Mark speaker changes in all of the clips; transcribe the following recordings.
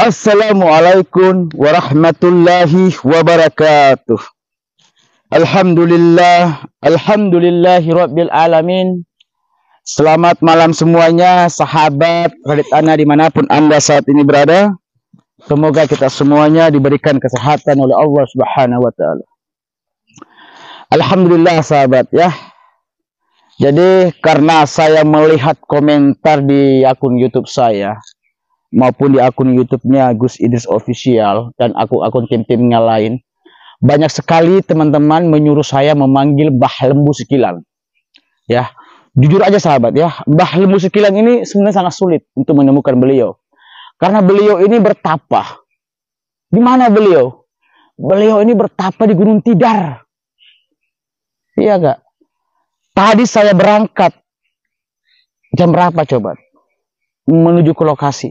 Speaker 1: Assalamualaikum warahmatullahi wabarakatuh. Alhamdulillahi rabbil alamin. Selamat malam semuanya, sahabat Radit Ana dimanapun Anda saat ini berada. Semoga kita semuanya diberikan kesehatan oleh Allah Subhanahu wa Ta'ala. Alhamdulillah, sahabat ya. Jadi karena saya melihat komentar di akun YouTube saya maupun di akun YouTube-nya Gus Idris Official dan akun tim-timnya lain, banyak sekali teman-teman menyuruh saya memanggil Mbah Lembu Sekilan. Ya, jujur aja sahabat ya, Mbah Lembu Sekilan ini sebenarnya sangat sulit untuk menemukan beliau. Karena beliau ini bertapa. Di mana beliau? Beliau ini bertapa di Gunung Tidar. Iya gak? Tadi saya berangkat jam berapa coba? Menuju ke lokasi.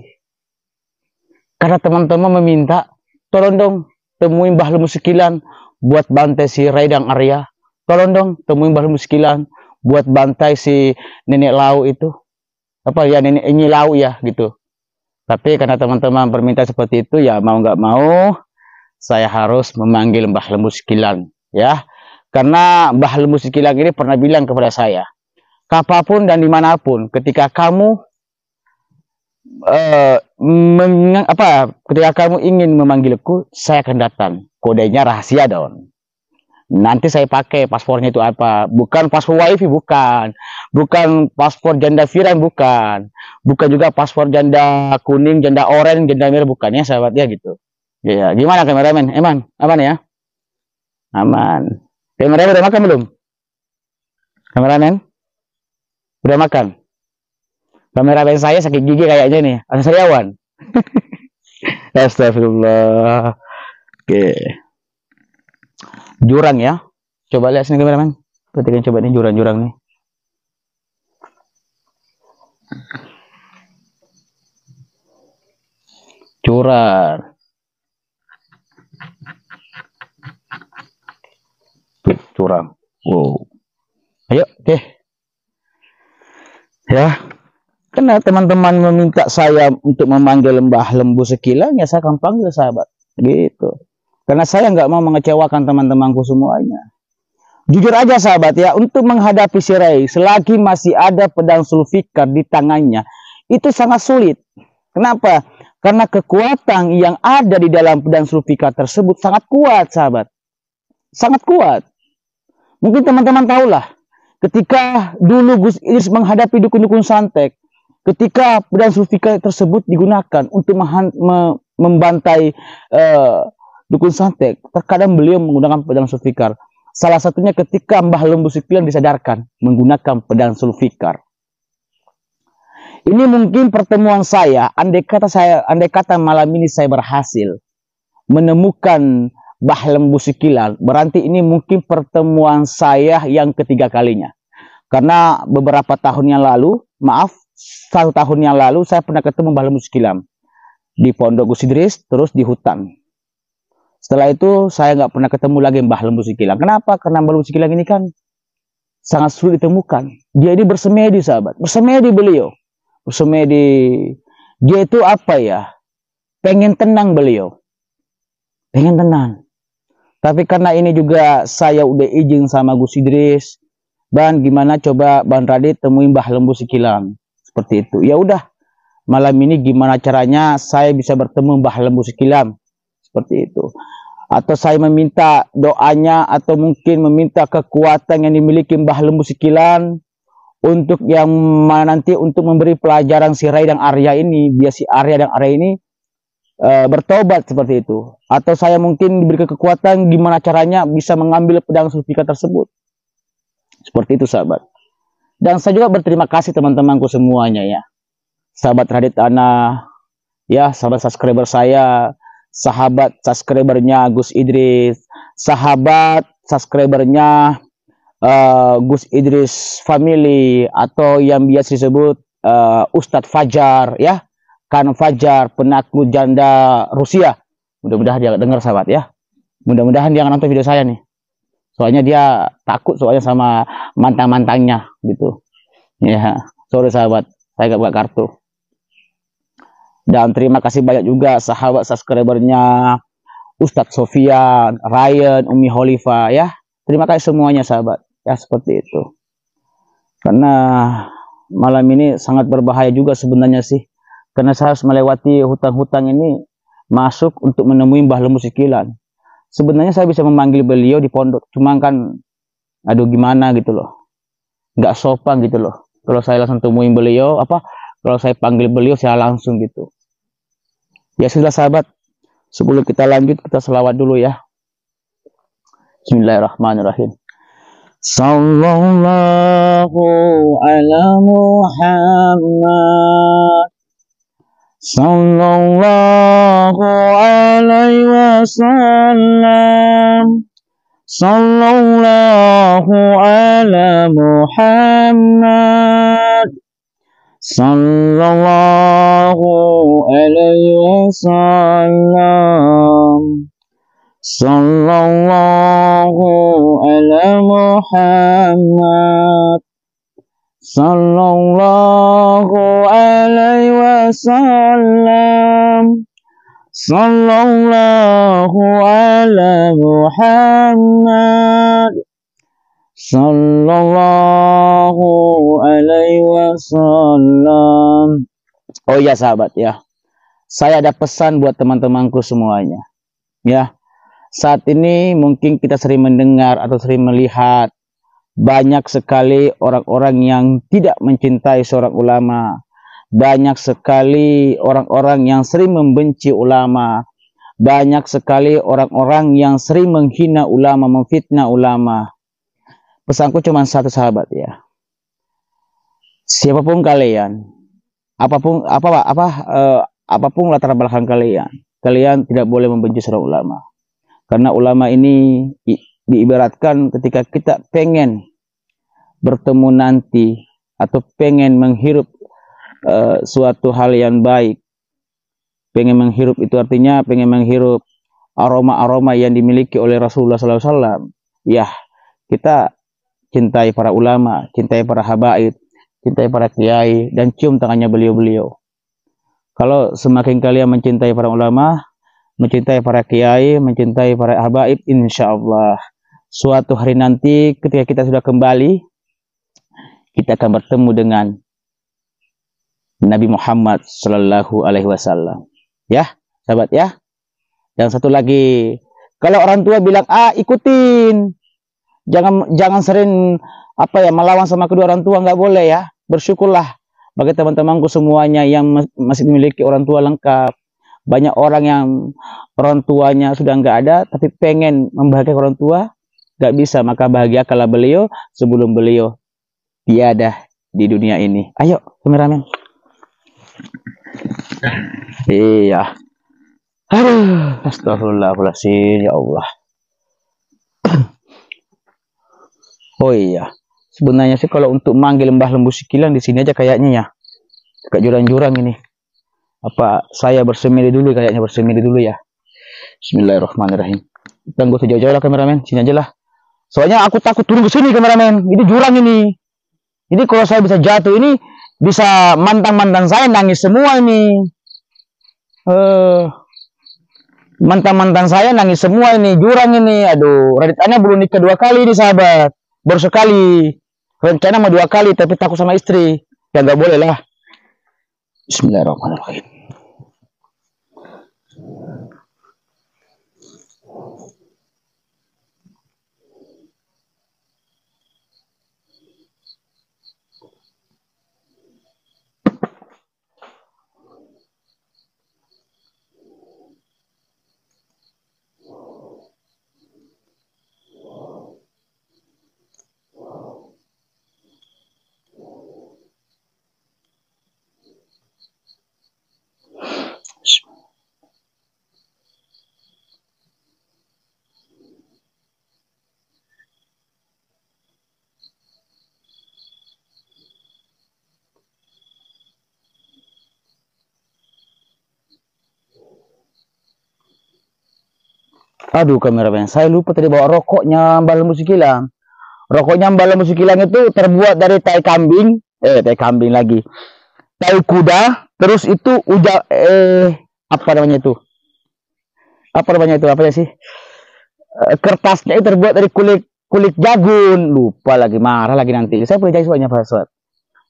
Speaker 1: Karena teman-teman meminta, tolong dong temuin Mbah Lembu Sekilan buat bantai si Raidang Arya. Tolong dong temuin Mbah Lembu Sekilan buat bantai si Nenek Lau itu. Apa ya, Nenek Enyi Lau ya gitu. Tapi karena teman-teman permintaan seperti itu, ya mau nggak mau saya harus memanggil Mbah Lembu Sekilan ya. Karena Mbah Lembu Sekilan ini pernah bilang kepada saya, kapanpun dan dimanapun ketika kamu ketika kamu ingin memanggilku, saya akan datang. Kodenya rahasia dong. Nanti saya pakai paspornya itu apa? Bukan paspor wifi, bukan paspor janda viran, bukan juga paspor janda kuning, janda oranye, janda merah, bukan ya sahabat ya gitu. Ya, gimana kameramen? Aman ya? Aman. Kameramen udah makan belum? Kameramen udah makan? Kameramen saya sakit gigi kayaknya nih, ada sariawan. Astagfirullah. Oke. Jurang ya. Coba lihat sini kameramen. Perhatikan coba nih jurang-jurang nih. Curang. Tuh, curang. Wow. Ayo, oke. Ya. Karena teman-teman meminta saya untuk memanggil Mbah Lembu Sekilan, ya saya akan panggil sahabat. Gitu. Karena saya nggak mau mengecewakan teman-temanku semuanya. Jujur aja sahabat ya, untuk menghadapi si Rai, selagi masih ada pedang Zulfikar di tangannya, itu sangat sulit. Kenapa? Karena kekuatan yang ada di dalam pedang Zulfikar tersebut sangat kuat sahabat. Sangat kuat. Mungkin teman-teman tahulah, ketika dulu Gus Idris menghadapi dukun-dukun santet, ketika pedang Zulfikar tersebut digunakan untuk membantai dukun santet, terkadang beliau menggunakan pedang Zulfikar. Salah satunya ketika Mbah Lembu Sekilan disadarkan menggunakan pedang Zulfikar. Ini mungkin pertemuan saya, andai kata malam ini saya berhasil menemukan Mbah Lembu Sekilan, berarti ini mungkin pertemuan saya yang ketiga kalinya. Karena beberapa tahun yang lalu, maaf, 1 tahun yang lalu saya pernah ketemu Mbah Lembu Sekilan di Pondok Gus Idris, terus di hutan. Setelah itu saya nggak pernah ketemu lagi Mbah Lembu Sekilan. Kenapa? Karena Mbah Lembu Sekilan ini kan sangat sulit ditemukan. Dia ini bersemedi sahabat, bersemedi beliau, bersemedi. Dia itu apa ya? Pengen tenang beliau, pengen tenang. Tapi karena ini juga saya udah izin sama Gus Idris, Ban gimana coba Ban Radit temuin Mbah Lembu Sekilan. Seperti itu. Ya udah, malam ini gimana caranya saya bisa bertemu Mbah Lembu Sekilan. Seperti itu. Atau saya meminta doanya atau mungkin meminta kekuatan yang dimiliki Mbah Lembu Sekilan untuk yang nanti untuk memberi pelajaran si Rai dan Arya ini, biar si Arya dan Arya ini bertobat seperti itu. Atau saya mungkin diberi kekuatan gimana caranya bisa mengambil pedang Zulfikar tersebut. Seperti itu sahabat. Dan saya juga berterima kasih teman-temanku semuanya ya. Sahabat Radit Ana, ya sahabat subscriber saya, sahabat subscribernya Gus Idris, sahabat subscribernya Gus Idris Family, atau yang biasa disebut Ustadz Fajar ya. Kan Fajar, penakluk janda Rusia. Mudah-mudahan dia dengar sahabat ya. Mudah-mudahan dia nonton video saya nih. Soalnya dia takut soalnya sama mantan-mantannya gitu. Ya, sorry sahabat, saya gak buka kartu. Dan terima kasih banyak juga sahabat subscribernya Ustadz Sofian, Ryan, Umi Holifa ya. Terima kasih semuanya sahabat. Ya seperti itu. Karena malam ini sangat berbahaya juga sebenarnya sih. Karena saya harus melewati hutan-hutan ini masuk untuk menemui Mbah Lembu Sikilan. Sebenarnya saya bisa memanggil beliau di pondok. Cuma kan aduh gimana gitu loh. Nggak sopan gitu loh. Kalau saya langsung temuin beliau, kalau saya panggil beliau saya langsung gitu. Ya sudah sahabat. Sebelum kita lanjut kita selawat dulu ya. Bismillahirrahmanirrahim. Sallallahu ala Muhammad. Sallallahu alaihi wasallam. Sallallahu ala Muhammad. Sallallahu alaihi wasallam. Sallallahu ala Muhammad. Sallallahu alaihi wasallam. Sallallahu ala Muhammad. Sallallahu alaihi wasallam. Oh ya sahabat ya. Saya ada pesan buat teman-temanku semuanya. Ya. Saat ini mungkin kita sering mendengar atau sering melihat banyak sekali orang-orang yang tidak mencintai seorang ulama. Banyak sekali orang-orang yang sering membenci ulama. Banyak sekali orang-orang yang sering menghina ulama, memfitnah ulama. Pesanku cuma satu sahabat ya. Siapapun kalian, apapun latar belakang kalian, kalian tidak boleh membenci seorang ulama. Karena ulama ini diibaratkan ketika kita pengen bertemu nanti atau pengen menghirup suatu hal yang baik. Pengen menghirup itu artinya pengen menghirup aroma-aroma yang dimiliki oleh Rasulullah SAW. Ya, kita cintai para ulama, cintai para habaib, cintai para kiai, dan cium tangannya beliau-beliau. Kalau semakin kalian mencintai para ulama, mencintai para kiai, mencintai para habaib, insya Allah suatu hari nanti ketika kita sudah kembali, kita akan bertemu dengan Nabi Muhammad Sallallahu Alaihi Wasallam. Ya, sahabat ya. Dan satu lagi, kalau orang tua bilang ikutin, jangan sering melawan sama kedua orang tua, nggak boleh ya. Bersyukurlah bagi teman-temanku semuanya yang masih memiliki orang tua lengkap. Banyak orang yang orang tuanya sudah nggak ada, tapi pengen membahagiakan orang tua, nggak bisa. Maka bahagiakanlah beliau sebelum beliau tiada di dunia ini. Ayo, kameramen. Iya. Aduh, astagfirullahaladzim, ya Allah. Oh iya, sebenarnya sih kalau untuk manggil Mbah Lembu Sikilan di sini aja kayaknya ya, dekat jurang-jurang ini. Saya bersemedi dulu ya. Bismillahirrahmanirrahim. Tunggu sejauh-jauh lah kameramen, sini aja lah. Soalnya aku takut turun ke sini kameramen. Ini jurang ini. Ini kalau saya bisa jatuh ini bisa mantan-mantan saya nangis semua ini. Mantan-mantan saya nangis semua ini, jurang ini. Aduh, Raditanya belum nikah 2 kali ini sahabat. Baru sekali. Rencana mau 2 kali tapi takut sama istri. Ya nggak boleh lah. Bismillahirrahmanirrahim. Aduh kameramen, saya lupa tadi bawa rokoknya Mbah Lembu Sikilan. Rokoknya Mbah Lembu Sikilan itu terbuat dari tai kambing lagi. Tai kuda, Terus itu apa namanya itu? Apa sih? Kertasnya itu terbuat dari kulit jagung. Lupa lagi, marah lagi nanti. Saya punya janji soalnya Pak Ustaz.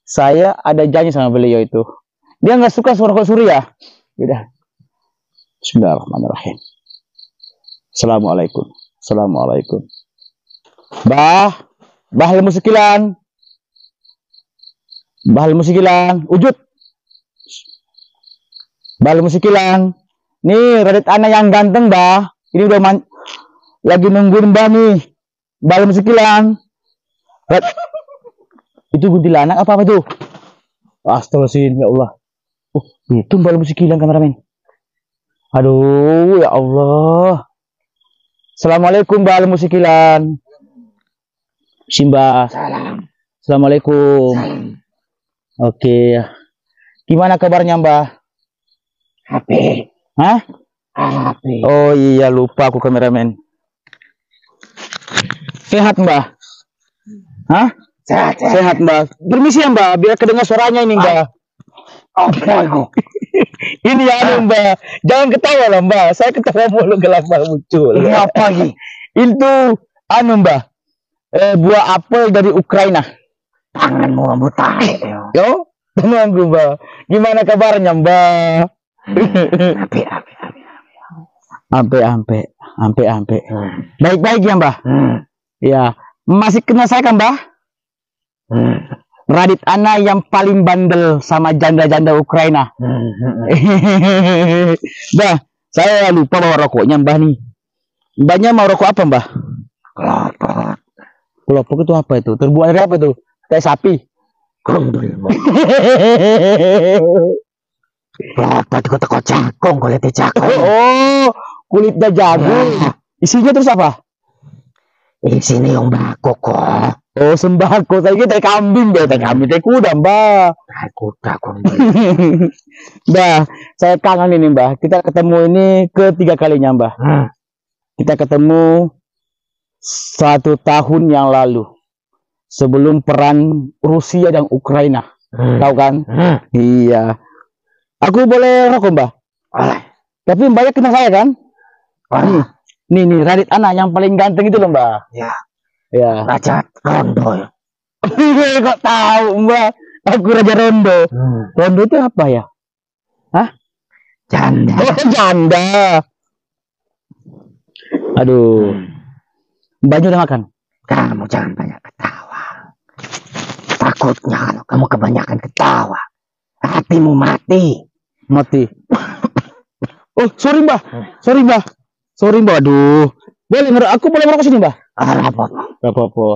Speaker 1: Saya ada janji sama beliau itu. Dia nggak suka rokok Surya. Udah. Bismillahirrahmanirrahim. Assalamualaikum. Assalamualaikum. Bah lemu sekilan. Ujut. Bah lemu sekilan. Nih, Radit Ana yang ganteng, Bah. Ini udah lagi nungguin Mbah nih. Bah lemu sekilan. Itu kuntilanak apa tuh? Astagfirullahaladzim, ya Allah. Oh, itu Mbah lemu sekilan kameramen. Aduh, ya Allah. Assalamualaikum Mbah lemu sekilan. Simba.
Speaker 2: Salam.
Speaker 1: Assalamualaikum.
Speaker 2: Salam.
Speaker 1: Oke. Gimana kabarnya Mbah?
Speaker 2: HP.
Speaker 1: Hah?
Speaker 2: HP.
Speaker 1: Oh iya, lupa aku kameramen. Sehat Mbah? Hah? Sehat Mbah. Permisi ya Mbah, biar kedengar suaranya ini Mbah.
Speaker 2: Oke.
Speaker 1: Ini ya Mbah. Jangan ketawa lah Mbah. Saya ketawa mulu gelap muncul.
Speaker 2: Ini apa lagi?
Speaker 1: Itu Mbah. Buah apel dari Ukraina.
Speaker 2: Tanganmu rambut tarik.
Speaker 1: Yo, tanganku Mbah. Gimana kabarnya Mbah? Ampe. Baik-baik ya Mbah. Ya, masih kenal saya kan Mbah? Radit Ana yang paling bandel sama janda-janda Ukraina. Mbah, saya lupa bawa rokoknya Mbah nih. Mbahnya mau rokok apa Mbah? Kelopok itu apa itu? Terbuat dari apa itu? Kayak sapi.
Speaker 2: Kelopok itu teko jagung, kulitnya jagung.
Speaker 1: Oh, kulitnya jagung. Isinya terus apa?
Speaker 2: Isinya yang bako kok.
Speaker 1: Oh, sembako. Saya kira kambing deh, teh kuda, Mbah.
Speaker 2: Kuda.
Speaker 1: Mbah, saya kangen ini, Mbah. Kita ketemu ini ketiga kalinya, Mbah. Kita ketemu 1 tahun yang lalu. Sebelum perang Rusia dan Ukraina. Tahu kan? Iya. Aku boleh rokok, Mbah?
Speaker 2: Boleh.
Speaker 1: Tapi Mbahnya kenal saya kan? Nih, Radit Ana yang paling ganteng itu loh, Mbah.
Speaker 2: Ya.
Speaker 1: Ya.
Speaker 2: Raja Rondo.
Speaker 1: Kok tahu, Mbah? Aku Raja Rondo. Rondo itu apa ya? Hah?
Speaker 2: Janda.
Speaker 1: Oh, janda. Aduh. Mbahnya udah makan?
Speaker 2: Kamu jangan banyak ketawa. Takutnya kalau kamu kebanyakan ketawa, hatimu mati.
Speaker 1: Oh, sorry Mbah. Aduh. Aku boleh ngerokok sini, Mbah? Apa-apa.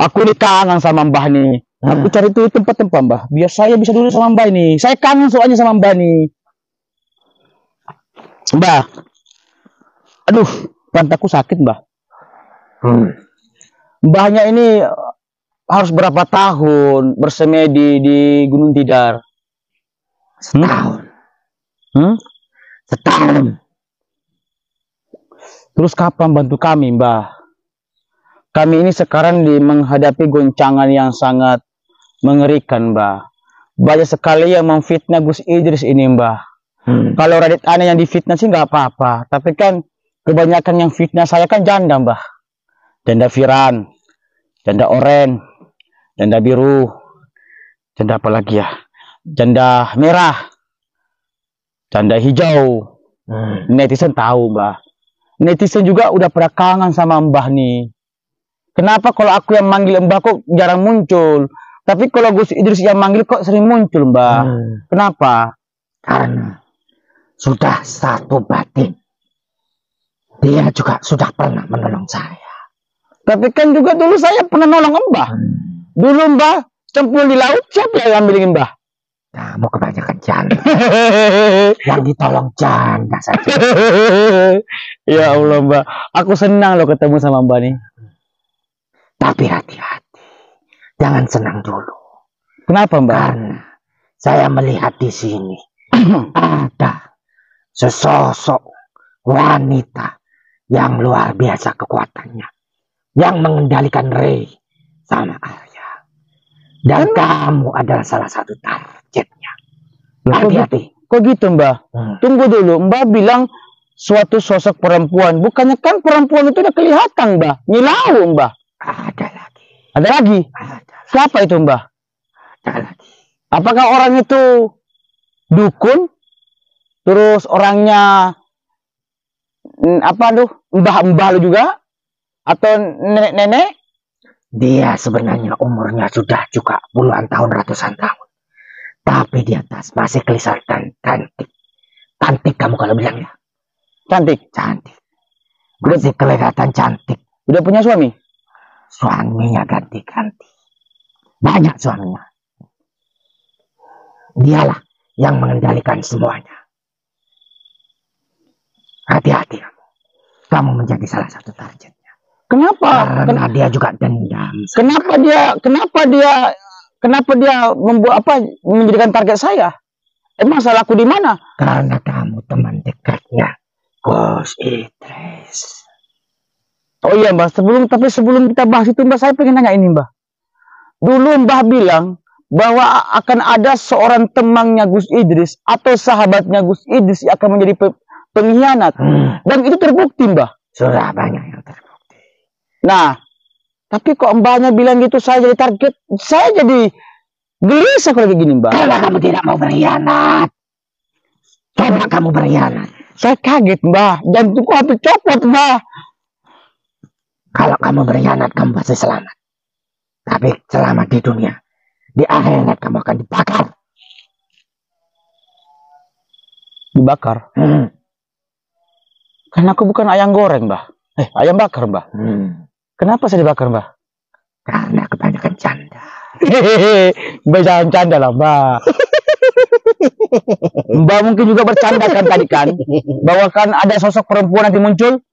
Speaker 1: Aku ini kangen sama Mbah nih. Aku cari tuh tempat-tempat, Mbah. Biar saya bisa dulu sama Mbah ini. Saya kangen soalnya sama Mbah nih. Mbah. Aduh, pantatku sakit, Mbah. Mbahnya ini harus berapa tahun bersemedi di Gunung Tidar?
Speaker 2: Setahun.
Speaker 1: Terus kapan bantu kami, Mbah? Kami ini sekarang menghadapi goncangan yang sangat mengerikan, Mbah. Banyak sekali yang memfitnah Gus Idris ini, Mbah. Kalau Radit Ana yang difitnah sih nggak apa-apa. Tapi kan kebanyakan yang fitnah saya kan janda, Mbah. Janda Firan, janda oren, janda biru, janda apa lagi ya? Janda merah, janda hijau. Netizen tahu, Mbah. Netizen juga udah pada kangen sama Mbah nih. Kenapa kalau aku yang manggil Mbah kok jarang muncul? Tapi kalau Gus Idris yang manggil kok sering muncul, Mbah. Kenapa?
Speaker 2: Karena sudah satu batin. Dia juga sudah pernah menolong saya.
Speaker 1: Tapi kan juga dulu saya pernah nolong Mbah. Dulu Mbah cemplung di laut, siapa yang ngambilin Mbah?
Speaker 2: Kamu kebanyakan janda. Yang ditolong janda saja.
Speaker 1: Ya Allah, Mbah. Aku senang loh ketemu sama Mbah nih.
Speaker 2: Tapi hati-hati. Jangan senang dulu.
Speaker 1: Kenapa, Mbah?
Speaker 2: Karena saya melihat di sini ada sesosok wanita yang luar biasa kekuatannya. Yang mengendalikan Rey sama Arya. Dan kamu adalah salah satu targetnya. Hati-hati.
Speaker 1: Kok gitu Mbah? Tunggu dulu, Mbah bilang suatu sosok perempuan. Bukannya kan perempuan itu udah kelihatan Mbah. Nyilau Mbah.
Speaker 2: Ada lagi.
Speaker 1: Ada lagi?
Speaker 2: Ada.
Speaker 1: Siapa itu Mbah?
Speaker 2: Ada lagi.
Speaker 1: Apakah orang itu dukun? Terus orangnya mbah-mbah lu juga? Atau nenek-nenek?
Speaker 2: Dia sebenarnya umurnya sudah juga puluhan tahun, ratusan tahun. Tapi di atas masih kelihatan cantik. Cantik kamu kalau bilang ya.
Speaker 1: Cantik?
Speaker 2: Cantik. Masih kelihatan cantik.
Speaker 1: Udah punya suami?
Speaker 2: Suaminya ganti-ganti. Banyak suaminya. Dialah yang mengendalikan semuanya. Hati-hati kamu. Kamu menjadi salah satu targetnya.
Speaker 1: Kenapa?
Speaker 2: Karena dia juga dendam.
Speaker 1: Kenapa dia menjadikan target saya? Emang salahku di mana?
Speaker 2: Karena kamu teman dekatnya Gus Idris.
Speaker 1: Oh iya Mbah, sebelum kita bahas itu Mbah, saya pengen nanya ini Mbah. Dulu Mbah bilang bahwa akan ada seorang temannya Gus Idris atau sahabatnya Gus Idris yang akan menjadi pengkhianat. Dan itu terbukti Mbah.
Speaker 2: Sudah banyak yang terbukti.
Speaker 1: Nah, tapi kok Mbahnya bilang gitu, saya jadi target, saya jadi gelisah kalau kayak gini Mbah.
Speaker 2: Karena kamu tidak mau berkhianat. Coba kamu berkhianat.
Speaker 1: Saya kaget Mbah, jantungku hampir copot Mbah.
Speaker 2: Kalau kamu berkhianat, kamu pasti selamat. Tapi selamat di dunia. Di akhirat kamu akan dibakar.
Speaker 1: Dibakar? Karena aku bukan ayam goreng Mbah. Ayam bakar Mbah. Kenapa saya dibakar Mbah?
Speaker 2: Karena kebanyakan canda.
Speaker 1: Mbah jangan canda lah Mbah. Mbah mungkin juga bercanda kan tadi kan, bahwa kan ada sosok perempuan nanti muncul.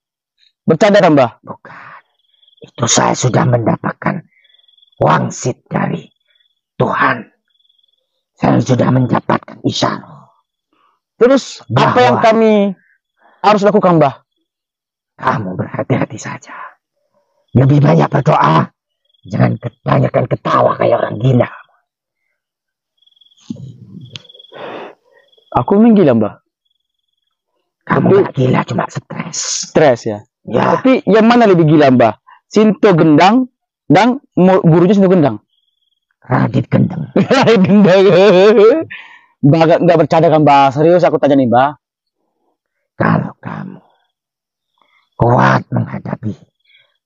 Speaker 1: Bercanda kan Mbah?
Speaker 2: Bukan. Itu saya sudah mendapatkan wangsit dari Tuhan. Saya sudah mendapatkan isyarat.
Speaker 1: Terus apa yang kami harus lakukan Mbah?
Speaker 2: Kamu berhati-hati saja. Lebih banyak berdoa. Jangan kebanyakan ketawa kayak orang gila.
Speaker 1: Aku memang gila Mbah.
Speaker 2: Kamu gak gila, cuma stres.
Speaker 1: Stres ya?
Speaker 2: Ya.
Speaker 1: Tapi yang mana lebih gila Mbah? Sinto Gendang dan gurunya Sinto Gendang?
Speaker 2: Radit Gendang.
Speaker 1: Radit Gendang. Mbah gak bercanda kan Mbah? Serius aku tanya nih Mbah.
Speaker 2: Kalau kamu kuat menghadapi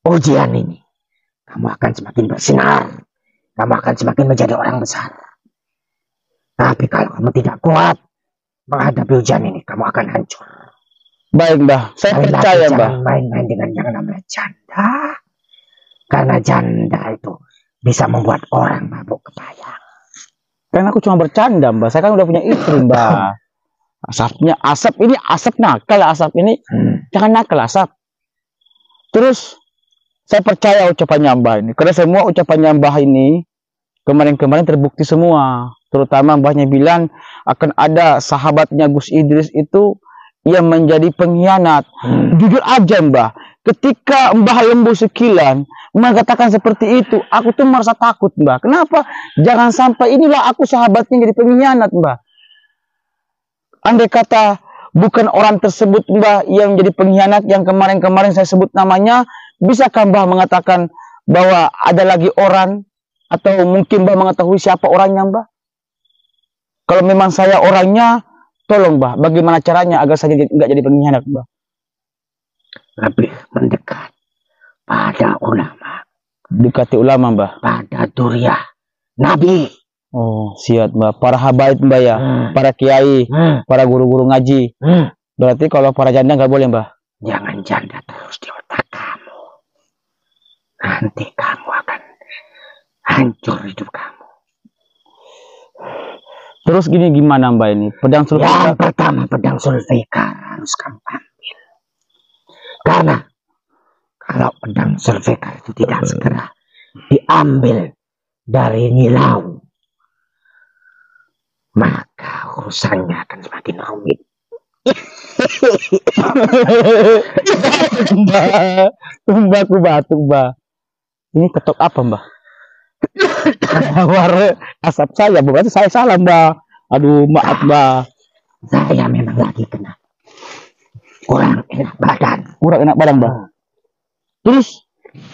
Speaker 2: ujian ini, kamu akan semakin bersinar. Kamu akan semakin menjadi orang besar. Tapi kalau kamu tidak kuat menghadapi ujian ini, kamu akan hancur.
Speaker 1: Baik Mbah, saya percaya Mbah.
Speaker 2: Jangan main-main dengan yang namanya janda. Karena janda itu bisa membuat orang mabuk kepayang.
Speaker 1: Karena aku cuma bercanda Mbah, saya kan udah punya istri Mbah. Asap ini nakal, asap ini jangan nakal asap. Terus saya percaya ucapannya Mbah ini, karena semua ucapannya Mbah ini kemarin-kemarin terbukti semua. Terutama Mbahnya bilang akan ada sahabatnya Gus Idris itu yang menjadi pengkhianat. Jujur aja Mbah, ketika Mbah Lembu Sekilan mengatakan seperti itu, aku tuh merasa takut Mbah. Kenapa? Jangan sampai inilah aku sahabatnya jadi pengkhianat Mbah. Andai kata bukan orang tersebut Mbah yang jadi pengkhianat yang kemarin-kemarin saya sebut namanya, bisakah Mbah mengatakan bahwa ada lagi orang, atau mungkin Mbah mengetahui siapa orangnya Mbah? Kalau memang saya orangnya, tolong Mbah, bagaimana caranya agar saya nggak jadi pengkhianat Mbah?
Speaker 2: Lebih mendekat pada ulama.
Speaker 1: Dekati ulama Mbah?
Speaker 2: Pada duriah Nabi.
Speaker 1: Oh siap Mbah, para habaib Mbah ya, para kiai, para guru-guru ngaji. Berarti kalau para janda nggak boleh Mbah?
Speaker 2: Jangan janda terus di otak kamu. Nanti kamu akan hancur hidup kamu.
Speaker 1: Terus gini gimana Mbah ini? Pedang Sulfikar.
Speaker 2: Yang pertama pedang Sulfikar harus kamu ambil. Karena kalau pedang Sulfikar itu tidak segera diambil dari Nyilau, maka urusannya akan semakin rumit.
Speaker 1: Mbah, aku batuk Mbah. Ini ketok apa Mbah? War asap saya, berarti saya salah Mbah. Aduh, maaf, Mbah.
Speaker 2: Saya memang lagi kena kurang enak badan.
Speaker 1: Kurang enak badan, Mbah. Terus,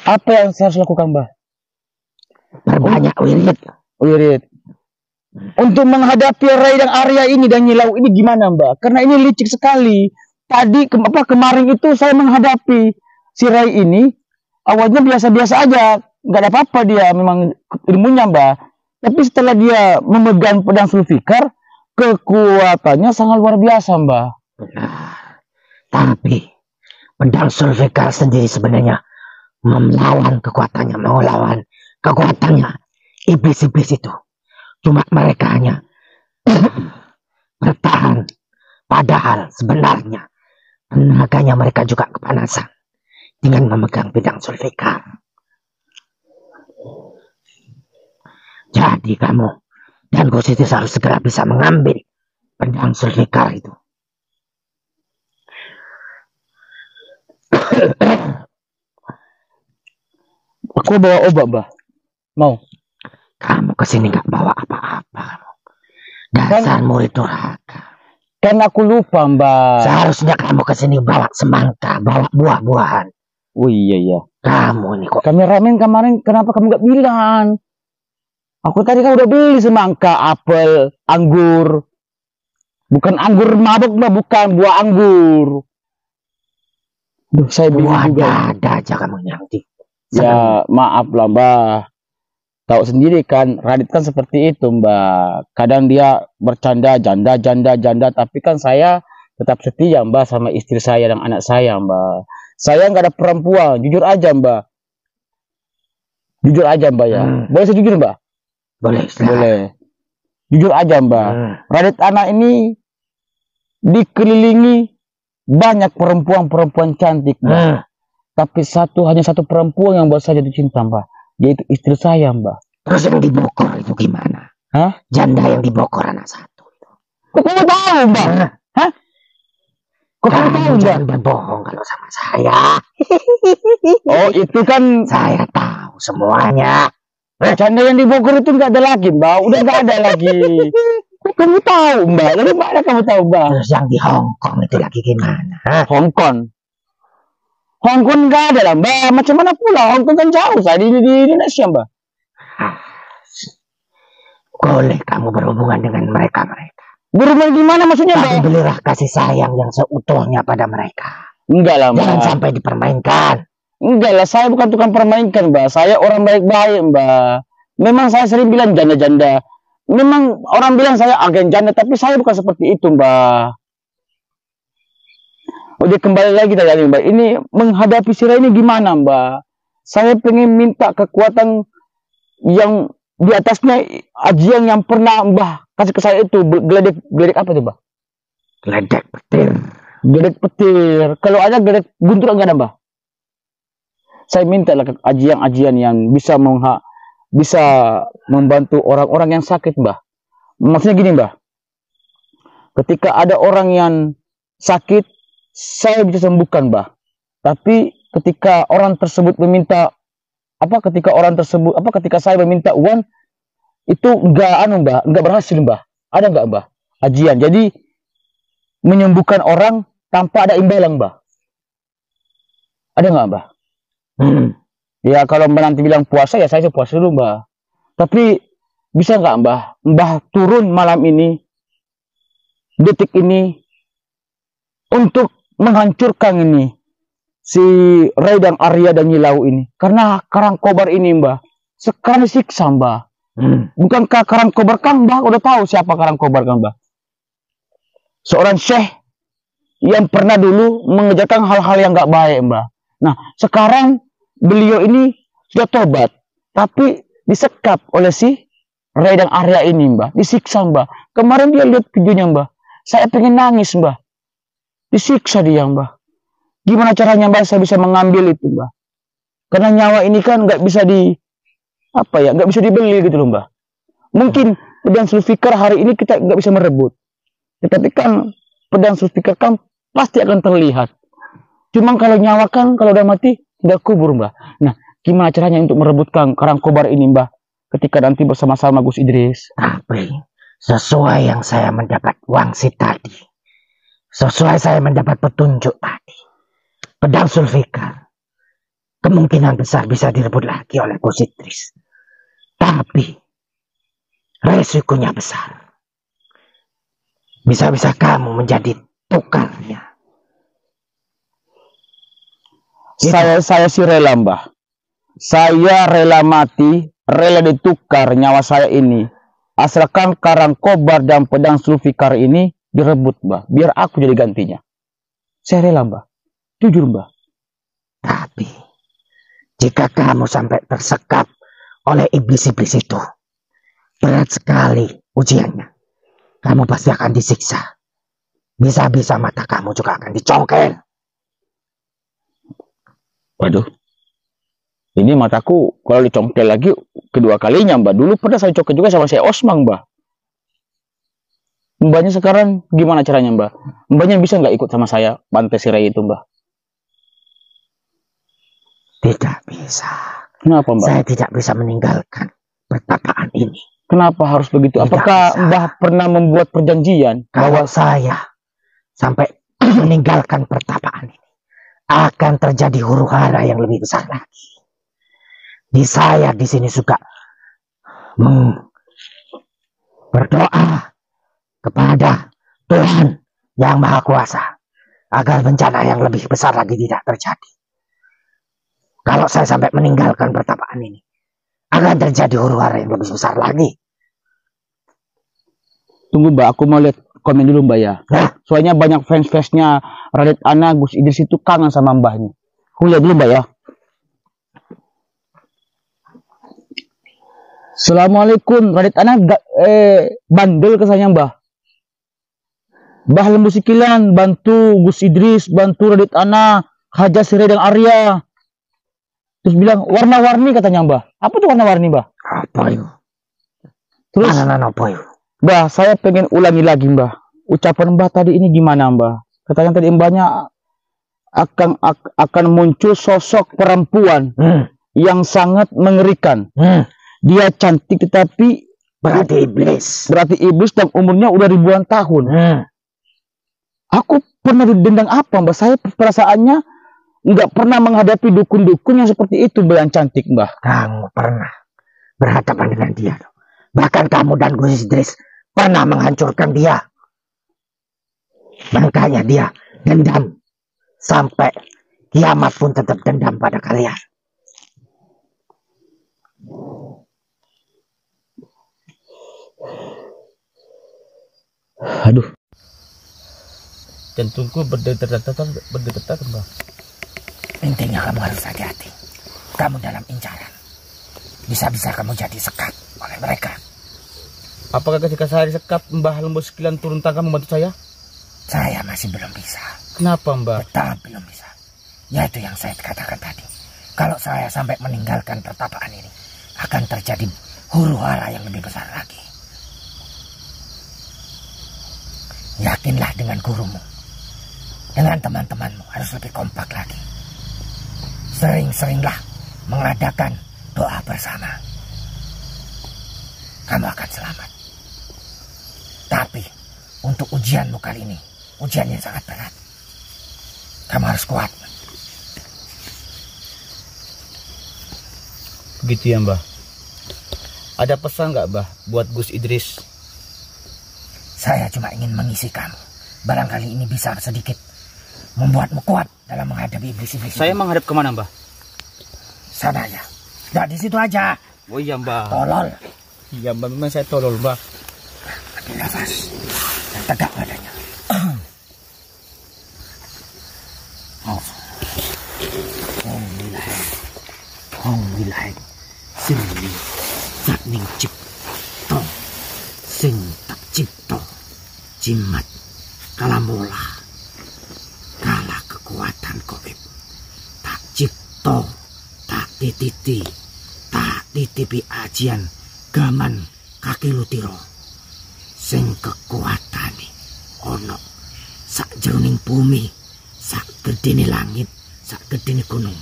Speaker 1: apa yang saya harus lakukan, Mbah?
Speaker 2: Perbanyak wirid.
Speaker 1: Wirid. Untuk menghadapi Ray dan Arya ini dan Nyilau ini gimana, Mbak? Karena ini licik sekali. Tadi kemarin itu saya menghadapi si Ray ini awalnya biasa-biasa aja, nggak ada apa-apa dia memang ilmunya, Mbak. Tapi setelah dia memegang pedang Zulfikar, kekuatannya sangat luar biasa, Mbak.
Speaker 2: Benar. Tapi pedang Zulfikar sendiri sebenarnya melawan kekuatannya iblis-iblis itu. Cuma mereka hanya bertahan. Padahal sebenarnya tenaganya mereka juga kepanasan dengan memegang pedang Zulfikar. Jadi kamu dan Gositis harus segera bisa mengambil pedang Zulfikar itu.
Speaker 1: Aku bawa obat, Mbak. Mau?
Speaker 2: Kamu kesini gak bawa apa-apa. Dasar murid durhaka.
Speaker 1: Kan aku lupa, Mbak.
Speaker 2: Seharusnya kamu kesini bawa semangka, bawa buah-buahan.
Speaker 1: Oh iya.
Speaker 2: Kamu ini kok.
Speaker 1: Kameramen kemarin kenapa kamu gak bilang? Aku tadi kan udah beli semangka, apel, anggur. Bukan anggur mabuk, Mbak. Bukan buah anggur. Duh, saya bingung juga.
Speaker 2: Ada aja kamu nanti.
Speaker 1: Ya, maaf lah, Mbak. Tahu sendiri kan, Radit kan seperti itu, Mbak. Kadang dia bercanda, janda, tapi kan saya tetap setia, Mbak, sama istri saya dan anak saya, Mbak. Saya nggak ada perempuan, jujur aja, Mbak. Jujur aja, Mbak, ya. Boleh saya jujur, Mbak? Boleh. Jujur aja, Mbak. Radit anak ini dikelilingi banyak perempuan-perempuan cantik, Mbak. Tapi hanya satu perempuan yang buat saya jatuh cinta, Mbak. Yaitu istri saya, Mbak.
Speaker 2: Terus yang di Bogor itu gimana?
Speaker 1: Hah?
Speaker 2: Janda yang di Bogor anak satu.
Speaker 1: Kok kamu tahu, Mbak? Hah? Kok kamu tahu, Mbak?
Speaker 2: Jangan berbohong kalau sama saya.
Speaker 1: Oh, itu kan
Speaker 2: saya tahu semuanya.
Speaker 1: Janda yang di Bogor itu nggak ada lagi, Mbak. Udah nggak ada lagi. Kok kamu tahu, Mbak? Dari mana kamu tahu, Mbak?
Speaker 2: Terus yang di Hong Kong itu lagi gimana?
Speaker 1: Hong Kong nggak ada lah, Mbak. Macam mana pula? Hong Kong kan jauh, saya di Indonesia, Mbak.
Speaker 2: Boleh kamu berhubungan dengan mereka.
Speaker 1: Berhubungan gimana maksudnya, Mbak?
Speaker 2: Tapi belilah kasih sayang yang seutuhnya pada mereka.
Speaker 1: Enggak lah, Mbak.
Speaker 2: Jangan sampai dipermainkan.
Speaker 1: Enggak lah, saya bukan tukang permainkan, Mbak. Saya orang baik-baik, Mbak. Memang saya sering bilang janda-janda. Memang orang bilang saya agen janda, tapi saya bukan seperti itu, Mbak. Udah kembali lagi tadi, Mbak. Ini menghadapi Sira ini gimana, Mbak? Saya pengen minta kekuatan yang di atasnya ajian yang pernah Mbah kasih ke saya itu. Geledek apa tuh, Mbak?
Speaker 2: Geledek petir.
Speaker 1: Geledek petir. Kalau ada geledek guntur enggak ada, Mbah? Saya minta lah ajian yang bisa membantu orang-orang yang sakit, Mbah. Maksudnya gini, Mbah. Ketika ada orang yang sakit, saya bisa sembuhkan, Mbah. Tapi ketika orang tersebut meminta ketika saya meminta uang itu enggak berhasil, Mbah. Ada enggak, Mbah? Ajian. Jadi menyembuhkan orang tanpa ada imbalan, Mbah. Ada enggak, Mbah? Ya kalau Mbah nanti bilang puasa ya saya puasa dulu, Mbah. Tapi bisa enggak, Mbah? Mbah turun malam ini, detik ini untuk menghancurkan ini si Ray dan Arya dan Nyilau ini. Karena Karangkobar ini, Mbah, sekarang disiksa, Mbah. Bukankah Karangkobar kan, Mbah udah tahu siapa Karangkobar kan, Mbah? Seorang syekh yang pernah dulu mengerjakan hal-hal yang gak baik, Mbah. Nah, sekarang beliau ini sudah tobat, tapi disekap oleh si Ray dan Arya ini, Mbah. Disiksa, Mbah. Kemarin dia lihat videonya, Mbah. Saya pengen nangis, Mbah. Disiksa dia, Mbah. Gimana caranya, Mbah, saya bisa mengambil itu, Mbah? Karena nyawa ini kan nggak bisa nggak bisa dibeli gitu loh, Mbah. Mungkin pedang Zulfikar hari ini kita nggak bisa merebut. Tetapi kan pedang Zulfikar kan pasti akan terlihat. Cuma kalau nyawa kan kalau udah mati sudah kubur, Mbah. Nah, gimana caranya untuk merebutkan Karangkobar ini, Mbah? Ketika nanti bersama-sama Gus Idris.
Speaker 2: Tapi sesuai yang saya mendapat wangsit tadi, sesuai saya mendapat petunjuk tadi, pedang Zulfikar kemungkinan besar bisa direbut lagi oleh Gus Idris. Tapi resikonya besar. Bisa-bisa kamu menjadi tukarnya.
Speaker 1: Saya sih rela, Mbah. Saya rela mati, rela ditukar nyawa saya ini. Asalkan Karang Kobar dan pedang Zulfikar ini direbut, Mbah. Biar aku jadi gantinya. Saya rela, Mbah. Jujur, Mbah.
Speaker 2: Tapi jika kamu sampai tersekap oleh iblis-iblis itu, berat sekali ujiannya. Kamu pasti akan disiksa. Bisa-bisa mata kamu juga akan dicongkel.
Speaker 1: Waduh. Ini mataku kalau dicongkel lagi kedua kalinya, Mbah. Dulu pernah saya congkel juga sama saya Osman, Mbah. Mbahnya sekarang gimana caranya, Mbah? Mbahnya bisa nggak ikut sama saya pantai Sirai itu, Mbah?
Speaker 2: Tidak bisa.
Speaker 1: Kenapa, Mbah?
Speaker 2: Saya tidak bisa meninggalkan pertapaan ini.
Speaker 1: Kenapa harus begitu?
Speaker 2: Tidak
Speaker 1: Apakah
Speaker 2: bisa.
Speaker 1: Mbah pernah membuat perjanjian
Speaker 2: Kalau saya sampai meninggalkan pertapaan ini, akan terjadi huru hara yang lebih besar lagi. Saya di sini suka berdoa kepada Tuhan yang Maha Kuasa agar bencana yang lebih besar lagi tidak terjadi. Kalau saya sampai meninggalkan pertapaan ini, akan terjadi huru hara yang lebih besar lagi.
Speaker 1: Tunggu, Mbak, aku mau lihat komen dulu, Mbak, ya.
Speaker 2: Nah,
Speaker 1: Soalnya banyak fans-fansnya Radit Ana, Gus Idris itu kangen sama Mbahnya. Aku lihat dulu, Mbak, ya. Assalamualaikum, Radit Ana bandel kesannya, Mbah. Mbah Lembu Sikilan, bantu Gus Idris, bantu Radit Ana, Haja Sirai dan Arya. Terus bilang, warna-warni katanya, Mbah. Apa tuh warna-warni, Mbah?
Speaker 2: apa itu?
Speaker 1: Terus,
Speaker 2: Apa itu?
Speaker 1: Mbah, saya pengen ulangi lagi, Mbah. Ucapan Mbah tadi ini gimana, Mbah? Katanya tadi Mbahnya akan muncul sosok perempuan yang sangat mengerikan. Dia cantik tetapi
Speaker 2: Berarti iblis.
Speaker 1: berarti iblis dan umurnya udah ribuan tahun. Aku pernah didendang apa, Mbah? Saya perasaannya nggak pernah menghadapi dukun-dukun yang seperti itu, Mbah, yang cantik, Mbah.
Speaker 2: Kamu pernah berhadapan dengan dia. Bahkan kamu dan Gus Idris pernah menghancurkan dia. Makanya dia dendam. Sampai kiamat pun tetap dendam pada kalian.
Speaker 1: Aduh. Jantungku berdetak-detak, Mbah.
Speaker 2: Intinya kamu harus hati-hati. Kamu dalam incaran. Bisa-bisa kamu jadi sekat oleh mereka.
Speaker 1: Apakah ketika saya disekap, Mbah Lembu Sikilan turun tangan membantu saya?
Speaker 2: Saya masih belum bisa.
Speaker 1: Kenapa, Mbah?
Speaker 2: Betul belum bisa. Yaitu yang saya katakan tadi. Kalau saya sampai meninggalkan pertapaan ini, akan terjadi huru hara yang lebih besar lagi. Yakinlah dengan gurumu. Dengan teman-temanmu harus lebih kompak lagi. Sering-seringlah mengadakan doa bersama. Kamu akan selamat. Tapi untuk ujianmu kali ini, ujian yang sangat berat. Kamu harus kuat.
Speaker 1: Begitu ya, Mbah. Ada pesan nggak, Mbah, buat Gus Idris?
Speaker 2: Saya cuma ingin mengisi kamu. Barangkali ini bisa sedikit membuatmu kuat dalam menghadapi iblis-iblis.
Speaker 1: Saya menghadap kemana, Mbah?
Speaker 2: Sana ya. Nggak di situ aja.
Speaker 1: Oh iya, Mbah.
Speaker 2: Tolol.
Speaker 1: Iya, Mbah, memang saya tolol, Mbah.
Speaker 2: Ambil nafas. Dan tegak badannya. Alhamdulillah. Sirni sakning cipto sing tak cipto jimat kalamola kalah kekuatan goib tak cipto tak tititi tak titipi ajian gaman kaki lutiro sing kekuatane ono sak jroning bumi sak gedene langit sak gedene gunung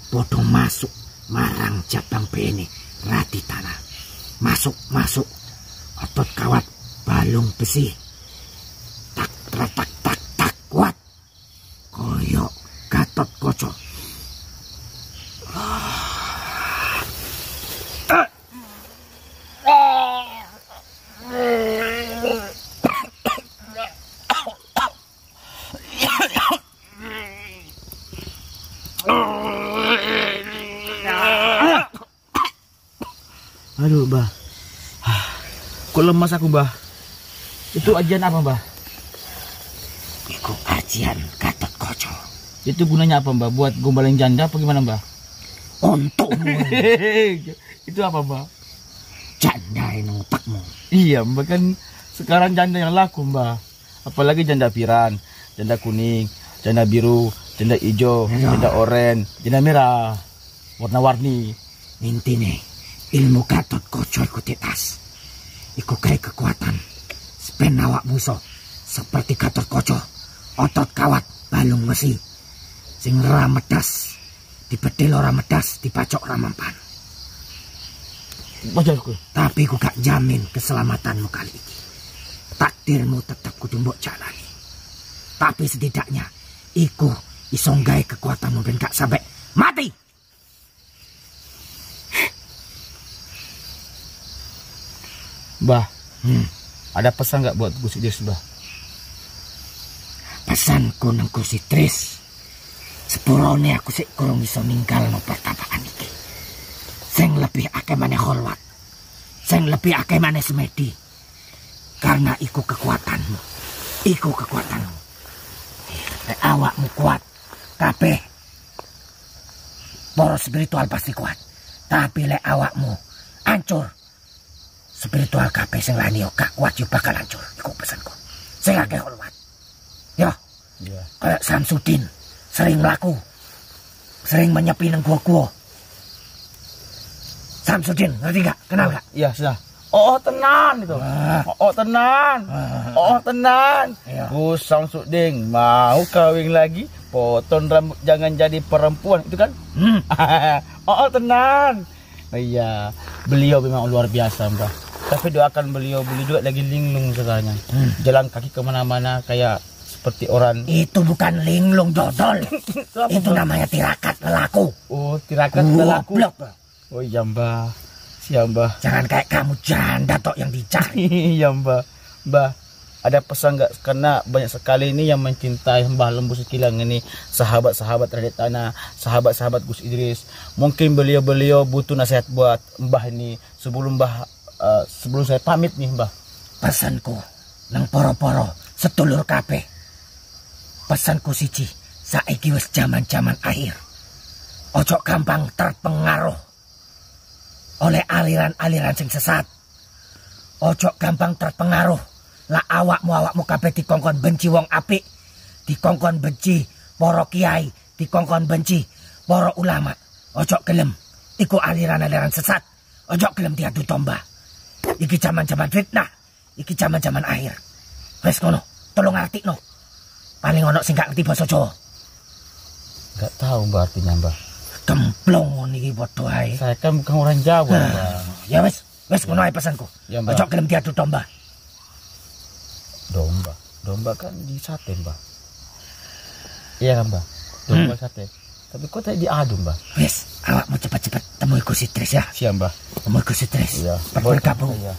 Speaker 2: padha masuk marang jabang bene radi tanah. Masuk otot kawat balung besi. Tak tak tak tak kuat. Koyok Gatotkaca.
Speaker 1: Aduh, Mbah. Kok lemas aku, Mbah. Itu ajian apa, Mbah?
Speaker 2: Iku ajian Gatotkaca.
Speaker 1: Itu gunanya apa, Mbah? Buat gombalin janda apa gimana, Mbah?
Speaker 2: Untungmu.
Speaker 1: Itu apa, Mbah?
Speaker 2: Janda ini otakmu.
Speaker 1: Iya, Mbah, kan sekarang janda yang laku, Mbah. Apalagi janda piran, janda kuning, janda biru, janda hijau, janda oranye, janda merah. Warna-warni.
Speaker 2: Intine ilmu Gatotkaca iku tetas. Iku kayak kekuatan. Sepen awak musuh seperti Gatotkaca. Otot kawat, balung besi. Sing ora medas, dibedil ora medas, dipacok ora mempan.
Speaker 1: Wajarku.
Speaker 2: Tapi ku gak jamin keselamatanmu kali ini. Takdirmu tetap kudu mbok jalani. Tapi setidaknya iku iso gawe kekuatanmu ben gak sampai mati.
Speaker 1: Mbah, ada pesan nggak buat Gus Idris, Mbah?
Speaker 2: Pesanku nang Gus Idris, sepurone aku sik kurang iso ninggalno pertapaan iki. Sing lebih akeh maneh Kholwat, sing lebih akeh maneh Semedi. Karena iku kekuatanmu, iku kekuatanmu. Nek awakmu kuat, kabeh para spiritual pasti kuat. Tapi lek awakmu hancur, spiritual kabeh sing lani yo gak kuat yo bakal hancur. Iku pesanku. Sing akeh Kholwat. Yo.
Speaker 1: Iya.
Speaker 2: Kayak Samsudin sering melaku, sering menyepi nang gua-gua. Samsudin, ngerti gak? Kenal gak?
Speaker 1: Iya, sudah. Oh, tenan itu. Oh, tenan. Oh, tenan.
Speaker 2: Iya.
Speaker 1: Gus Samsudin mau kawin lagi, potong rambut jangan jadi perempuan, itu kan? Oh, tenan. Iya, beliau memang luar biasa, Mbah. Tapi doakan beliau juga lagi linglung sekarang. Jalan kaki kemana-mana kayak seperti orang.
Speaker 2: Itu bukan linglung dodol. Itu namanya tirakat lelaku.
Speaker 1: Oh, tirakat lelaku.
Speaker 2: Goblok.
Speaker 1: Oh iya, Mbah. Siap, Mbah.
Speaker 2: Jangan kayak kamu janda tok yang dicari.
Speaker 1: Iya, Mbah. Mbah, ada pesan nggak? Karena banyak sekali ini yang mencintai Mbah Lembu Sekilang ini, sahabat-sahabat Rakyat Tanah, sahabat-sahabat Gus Idris. Mungkin beliau butuh nasihat buat Mbah ini sebelum sebelum saya pamit nih, Mbah.
Speaker 2: Pesanku nang poro-poro sedulur kabeh. Pesanku siji, saiki wis jaman-jaman akhir. Ojo gampang terpengaruh oleh aliran-aliran sing sesat. Ojo gampang terpengaruh lah awakmu kabeh dikongkon benci wong apik, dikongkon benci para kiai, dikongkon benci para ulama. Ojo gelem iku aliran-aliran sesat. Ojo gelem diadu domba. Iki zaman-zaman fitnah, iki zaman-zaman akhir. Wes ngono, tolong artikno. Paling ono sing gak ngerti basa Jawa.
Speaker 1: Gak tahu, Mbah, artinya, Mbah.
Speaker 2: Gemplong niki padha ae.
Speaker 1: Saya kan bukan orang Jawa, Mbah.
Speaker 2: Ya wes ngono ae pesanku.
Speaker 1: Ya, Mbah.
Speaker 2: Ojo gelem diadu domba.
Speaker 1: Domba kan di sate, Mbah. Iya kan, Mbah? Domba sate. Tapi kok tadi diadu, Mbah?
Speaker 2: Wes, awakmu cepat-cepat temui Gus Idris ya.
Speaker 1: Siap, Mbah.
Speaker 2: Temui Gus Idris.
Speaker 1: Iya.
Speaker 2: Bergabung.
Speaker 1: Iya.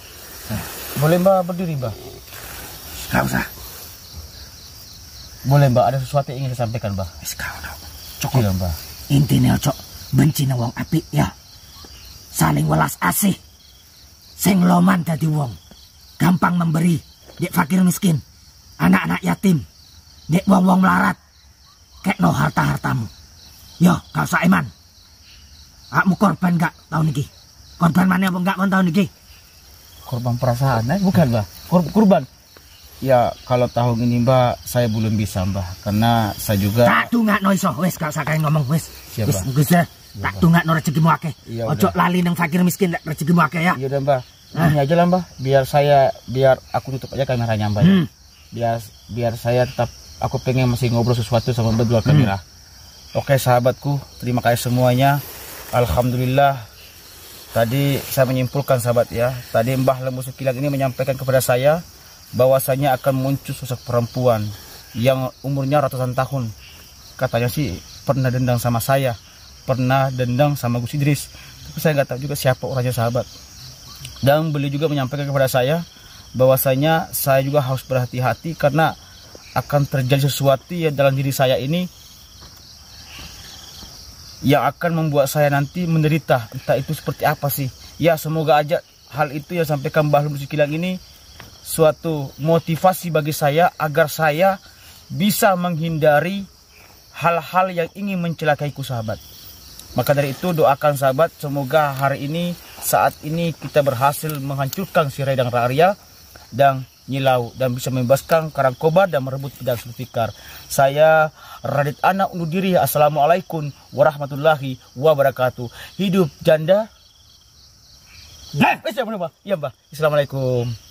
Speaker 1: Boleh, Mbah, berdiri, Mbah?
Speaker 2: Gak usah.
Speaker 1: Boleh, Mbah, ada sesuatu yang ingin disampaikan, Mbah?
Speaker 2: Wes kau no. Cukup.
Speaker 1: Iya, Mbah.
Speaker 2: Intine ojo benci nang wong apik ya. Saling welas asih. Sing loman dadi wong. Gampang memberi. Dek fakir miskin. Anak-anak yatim. Dek wong-wong melarat. Kekno harta-hartamu. Yo, gak usah eman. Akmu korban gak tahun ini? Korban mana apa enggak tahun ini?
Speaker 1: Korban perasaan, bukan, Mbah? Kurban. Ya, kalau tahun ini, Mbah, saya belum bisa, Mbah. Karena saya juga...
Speaker 2: Tak dungakno iso. Wes, gak usah kayak ngomong, wes.
Speaker 1: Siap,
Speaker 2: Wes,
Speaker 1: Mbah.
Speaker 2: Gus ya. Tak dungakno rezekimu akeh.
Speaker 1: Iya,
Speaker 2: Ojo
Speaker 1: udah.
Speaker 2: lali nang fakir miskin rezekimu akeh ya.
Speaker 1: Iya udah, Mbah. Ini aja lah, Mbah. Biar aku tutup aja kameranya, Mbah. Ya. Biar saya tetap, aku pengen masih ngobrol sesuatu sama berdua kamera. Oke, sahabatku, terima kasih semuanya. Alhamdulillah, Tadi saya menyimpulkan sahabat ya, tadi Mbah Lembu Sekilang ini menyampaikan kepada saya bahwasanya akan muncul sosok perempuan yang umurnya ratusan tahun. Katanya sih pernah dendang sama saya, pernah dendang sama Gus Idris, tapi saya nggak tahu juga siapa orangnya sahabat. Dan beliau juga menyampaikan kepada saya bahwasanya saya juga harus berhati-hati karena akan terjadi sesuatu ya dalam diri saya ini yang akan membuat saya nanti menderita. Entah itu seperti apa sih. Ya semoga aja hal itu yang sampaikan Mbah Lembu Sekilang ini suatu motivasi bagi saya agar saya bisa menghindari hal-hal yang ingin mencelakaiku sahabat. Maka dari itu doakan sahabat, semoga hari ini, saat ini kita berhasil menghancurkan si Redang Rarya dan Nyilau dan bisa membebaskan Karangkobar dan merebut pedang Zulfikar. Saya Radit Ana undur diri. Assalamualaikum warahmatullahi wabarakatuh. Hidup janda. Ya, Mbah. Assalamualaikum.